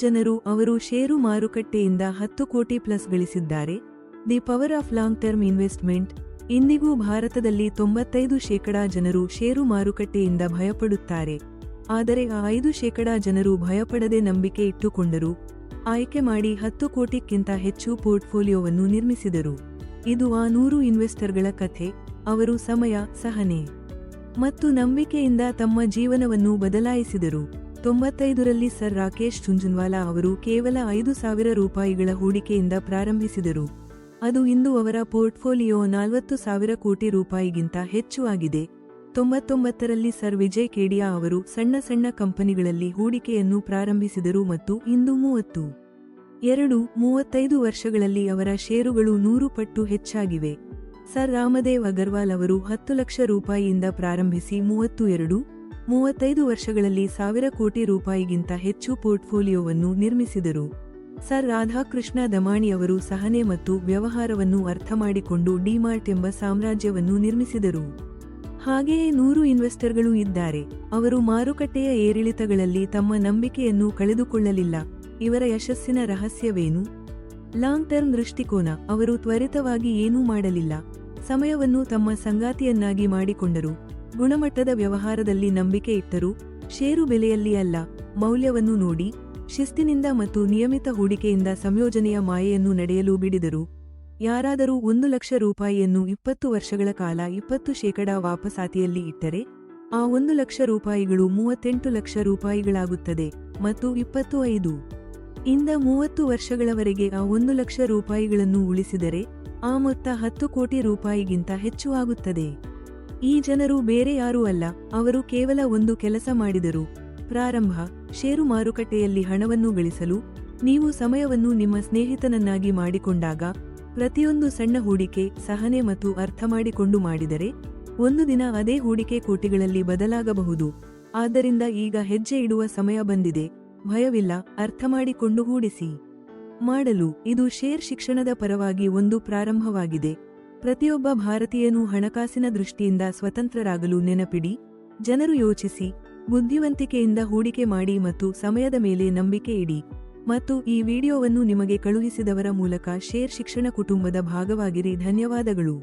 ಜನರು ಅವರು ಷೇರು ಮಾರುಕಟ್ಟೆಯಿಂದ 10 ಕೋಟಿ ಪ್ಲಸ್ ಗಳಿಸಿದ್ದಾರೆ. The power of long term investment. ಇಂದಿಗೂ ಭಾರತದಲ್ಲಿ 95% ಜನರು ಷೇರು ಮಾರುಕಟ್ಟೆಯಿಂದ ಭಯಪಡುತ್ತಾರೆ. ಆದರೆ ಆ 5% ಜನರು ಭಯಪಡದೆ ನಂಬಿಕೆ ಇಟ್ಟುಕೊಂಡರು, ಆಯ್ಕೆ ಮಾಡಿ 10 ಕೋಟಿಕ್ಕಿಂತ ಹೆಚ್ಚು ಪೋರ್ಟ್ಫೋಲಿಯೋವನ್ನು ನಿರ್ಮಿಸಿದರು. ಇದು ಆ 100 ಇನ್ವೆಸ್ಟರ್ಗಳ ಕಥೆ. ಅವರು ಸಮಯ, ಸಹನೆ ಮತ್ತು ನಂಬಿಕೆಯಿಂದ ತಮ್ಮ ಜೀವನವನ್ನು ಬದಲಾಯಿಸಿದರು. 95ರಲ್ಲಿ ಸರ್ ರಾಕೇಶ್ ಜುಂಜುನ್ವಾಲಾ ಅವರು ಕೇವಲ 5,000 ರೂಪಾಯಿಗಳ ಹೂಡಿಕೆಯಿಂದ ಪ್ರಾರಂಭಿಸಿದರು. ಅದು ಇಂದು ಅವರ ಪೋರ್ಟ್ಫೋಲಿಯೋ 40,000 ಕೋಟಿ ರೂಪಾಯಿಗಿಂತ ಹೆಚ್ಚು ಆಗಿದೆ. 99ರಲ್ಲಿ ಸರ್ ವಿಜಯ್ ಕೇಡಿಯಾ ಅವರು ಸಣ್ಣ ಸಣ್ಣ ಕಂಪನಿಗಳಲ್ಲಿ ಹೂಡಿಕೆಯನ್ನು ಪ್ರಾರಂಭಿಸಿದರು ಮತ್ತು ಇಂದು 35 ವರ್ಷಗಳಲ್ಲಿ ಅವರ ಷೇರುಗಳು 100 ಪಟ್ಟು ಹೆಚ್ಚಾಗಿವೆ. ಸರ್ ರಾಮದೇವ್ ಅಗರ್ವಾಲ್ ಅವರು 10 ಲಕ್ಷ ರೂಪಾಯಿಯಿಂದ ಪ್ರಾರಂಭಿಸಿ 35 ವರ್ಷಗಳಲ್ಲಿ 1,000 ಕೋಟಿ ರೂಪಾಯಿಗಿಂತ ಹೆಚ್ಚು ಪೋರ್ಟ್ಫೋಲಿಯೋವನ್ನು ನಿರ್ಮಿಸಿದರು. ಸರ್ ರಾಧಾಕೃಷ್ಣ ದಮಾಣಿ ಅವರು ಸಹನೆ ಮತ್ತು ವ್ಯವಹಾರವನ್ನು ಅರ್ಥಮಾಡಿಕೊಂಡು ಡಿಮಾರ್ಟ್ ಎಂಬ ಸಾಮ್ರಾಜ್ಯವನ್ನು ನಿರ್ಮಿಸಿದರು. ಹಾಗೆಯೇ 100 ಇನ್ವೆಸ್ಟರ್ಗಳು ಇದ್ದಾರೆ. ಅವರು ಮಾರುಕಟ್ಟೆಯ ಏರಿಳಿತಗಳಲ್ಲಿ ತಮ್ಮ ನಂಬಿಕೆಯನ್ನು ಕಳೆದುಕೊಳ್ಳಲಿಲ್ಲ. ಇವರ ಯಶಸ್ಸಿನ ರಹಸ್ಯವೇನು? ಲಾಂಗ್ ಟರ್ಮ್ ದೃಷ್ಟಿಕೋನ. ಅವರು ತ್ವರಿತವಾಗಿ ಏನೂ ಮಾಡಲಿಲ್ಲ. ಸಮಯವನ್ನು ತಮ್ಮ ಸಂಗಾತಿಯನ್ನಾಗಿ ಮಾಡಿಕೊಂಡರು. ಗುಣಮಟ್ಟದ ವ್ಯವಹಾರದಲ್ಲಿ ನಂಬಿಕೆ ಇಟ್ಟರು. ಷೇರು ಬೆಲೆಯಲ್ಲಿ ಅಲ್ಲ, ಮೌಲ್ಯವನ್ನು ನೋಡಿ. ಶಿಸ್ತಿನಿಂದ ಮತ್ತು ನಿಯಮಿತ ಹೂಡಿಕೆಯಿಂದ ಸಂಯೋಜನೆಯ ಮಾಯೆಯನ್ನು ನಡೆಯಲು ಬಿಡಿದರು. ಯಾರಾದರೂ 1 ಲಕ್ಷ ರೂಪಾಯಿಯನ್ನು 20 ವರ್ಷಗಳ ಕಾಲ 20% ವಾಪಸಾತಿಯಲ್ಲಿ ಇಟ್ಟರೆ, ಆ 1 ಲಕ್ಷ ರೂಪಾಯಿಗಳು 38 ಲಕ್ಷ ರೂಪಾಯಿಗಳಾಗುತ್ತದೆ ಮತ್ತು 25 ಇಂದ 30 ವರ್ಷಗಳವರೆಗೆ ಆ 1 ಲಕ್ಷ ರೂಪಾಯಿಗಳನ್ನು ಉಳಿಸಿದರೆ ಆ ಮೊತ್ತ 10 ಕೋಟಿ ರೂಪಾಯಿಗಿಂತ ಹೆಚ್ಚು ಆಗುತ್ತದೆ. ಈ ಜನರು ಬೇರೆ ಯಾರೂ ಅಲ್ಲ, ಅವರು ಕೇವಲ ಒಂದು ಕೆಲಸ ಮಾಡಿದರು. ಪ್ರಾರಂಭ. ಷೇರು ಮಾರುಕಟ್ಟೆಯಲ್ಲಿ ಹಣವನ್ನು ಗಳಿಸಲು ನೀವು ಸಮಯವನ್ನು ನಿಮ್ಮ ಸ್ನೇಹಿತನನ್ನಾಗಿ ಮಾಡಿಕೊಂಡಾಗ, ಪ್ರತಿಯೊಂದು ಸಣ್ಣ ಹೂಡಿಕೆ, ಸಹನೆ ಮತ್ತು ಅರ್ಥಮಾಡಿಕೊಂಡು ಮಾಡಿದರೆ, ಒಂದು ದಿನ ಅದೇ ಹೂಡಿಕೆ ಕೋಟಿಗಳಲ್ಲಿ ಬದಲಾಗಬಹುದು. ಆದ್ದರಿಂದ ಈಗ ಹೆಜ್ಜೆ ಇಡುವ ಸಮಯ ಬಂದಿದೆ. ಭಯವಿಲ್ಲ, ಅರ್ಥಮಾಡಿಕೊಂಡು ಹೂಡಿಸಿ. ಮಾಡಲು ಇದು ಶೇರ್ ಶಿಕ್ಷಣದ ಪರವಾಗಿ ಒಂದು ಪ್ರಾರಂಭವಾಗಿದೆ. ಪ್ರತಿಯೊಬ್ಬ ಭಾರತೀಯನೂ ಹಣಕಾಸಿನ ದೃಷ್ಟಿಯಿಂದ ಸ್ವತಂತ್ರರಾಗಲು ನೆನಪಿಡಿ. ಜನರು ಯೋಚಿಸಿ, ಬುದ್ಧಿವಂತಿಕೆಯಿಂದ ಹೂಡಿಕೆ ಮಾಡಿ ಮತ್ತು ಸಮಯದ ಮೇಲೆ ನಂಬಿಕೆ ಇಡಿ. ಮತ್ತು ಈ ವಿಡಿಯೋವನ್ನು ನಿಮಗೆ ಕಳುಹಿಸಿದವರ ಮೂಲಕ ಶೇರ್ ಶಿಕ್ಷಣ ಕುಟುಂಬದ ಭಾಗವಾಗಿರಿ. ಧನ್ಯವಾದಗಳು.